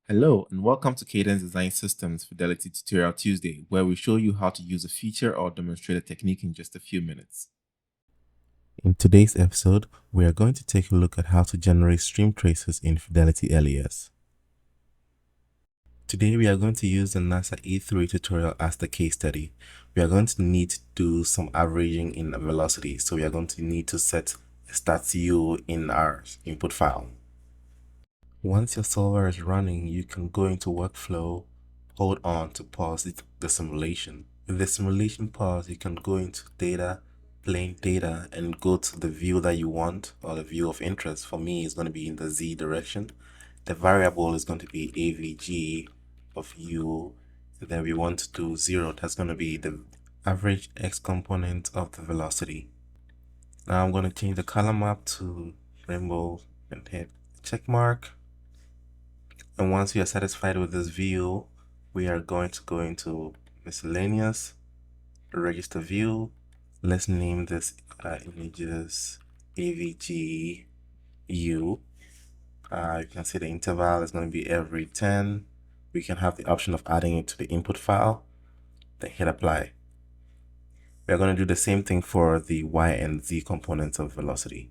Hello and welcome to Cadence Design Systems Fidelity Tutorial Tuesday, where we show you how to use a feature or demonstrate a technique in just a few minutes. In today's episode, we are going to take a look at how to generate stream traces in Fidelity LES. Today we are going to use the NASA E3 tutorial as the case study. We are going to need to do some averaging in velocity, so we are going to need to set a stats.u in our input file. Once your solver is running, you can go into workflow, hold on to pause the simulation. With the simulation pause, you can go into data, plain data, and go to the view that you want or the view of interest. For me, it's going to be in the Z direction. The variable is going to be AVG of U. And then we want to do 0. That's going to be the average X component of the velocity. Now I'm going to change the color map to rainbow and hit check mark. And once we are satisfied with this view, we are going to go into miscellaneous, register view. Let's name this images AVG U. You can see the interval is going to be every 10. We can have the option of adding it to the input file, then hit apply. We are going to do the same thing for the Y and Z components of velocity.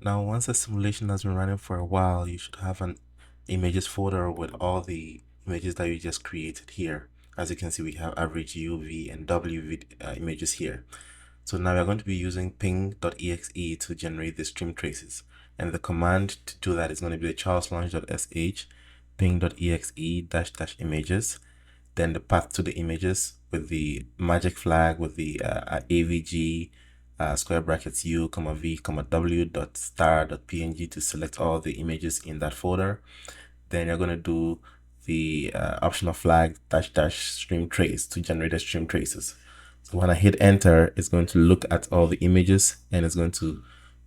Now, once the simulation has been running for a while, you should have an images folder with all the images that you just created here. As you can see, we have average UV and WV images here. So now we're going to be using ping.exe to generate the stream traces. And the command to do that is going to be the charleslaunch.sh ping.exe --images. Then the path to the images with the magic flag with the AVG square brackets u, comma v, comma w dot star dot png to select all the images in that folder. Then you're going to do the optional flag -- stream trace to generate the stream traces. So when I hit enter, it's going to look at all the images and it's going to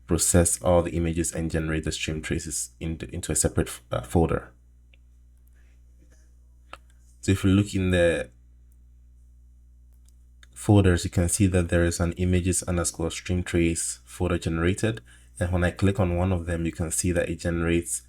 process all the images and generate the stream traces into a separate folder. So if you look in the folders, you can see that there is an images underscore stream trace folder generated. And when I click on one of them, you can see that it generates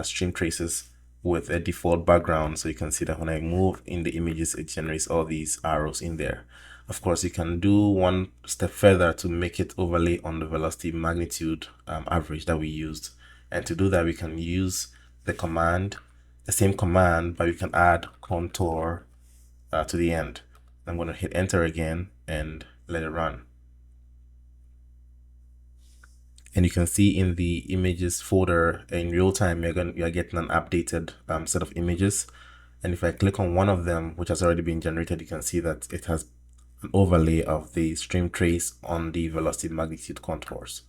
stream traces with a default background. So you can see that when I move in the images, it generates all these arrows in there. Of course, you can do one step further to make it overlay on the velocity magnitude average that we used. And to do that, we can use the same command, but we can add contour to the end. I'm going to hit enter again and let it run. And you can see in the images folder in real time, you're getting an updated set of images. And if I click on one of them, which has already been generated, you can see that it has an overlay of the stream trace on the velocity magnitude contours.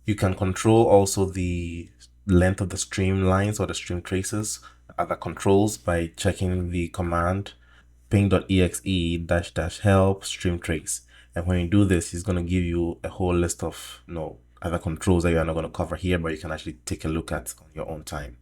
You can control also the length of the streamlines or the stream traces, other controls, by checking the command ping.exe --help stream trace. And when you do this, it's going to give you a whole list of other controls that you are not going to cover here, but you can actually take a look at on your own time.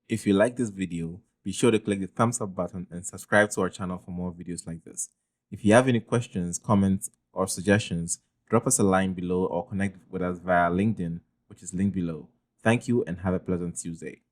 If you like this video, be sure to click the thumbs up button and subscribe to our channel for more videos like this. If you have any questions, comments, or suggestions, drop us a line below or connect with us via LinkedIn, which is linked below. Thank you and have a pleasant Tuesday.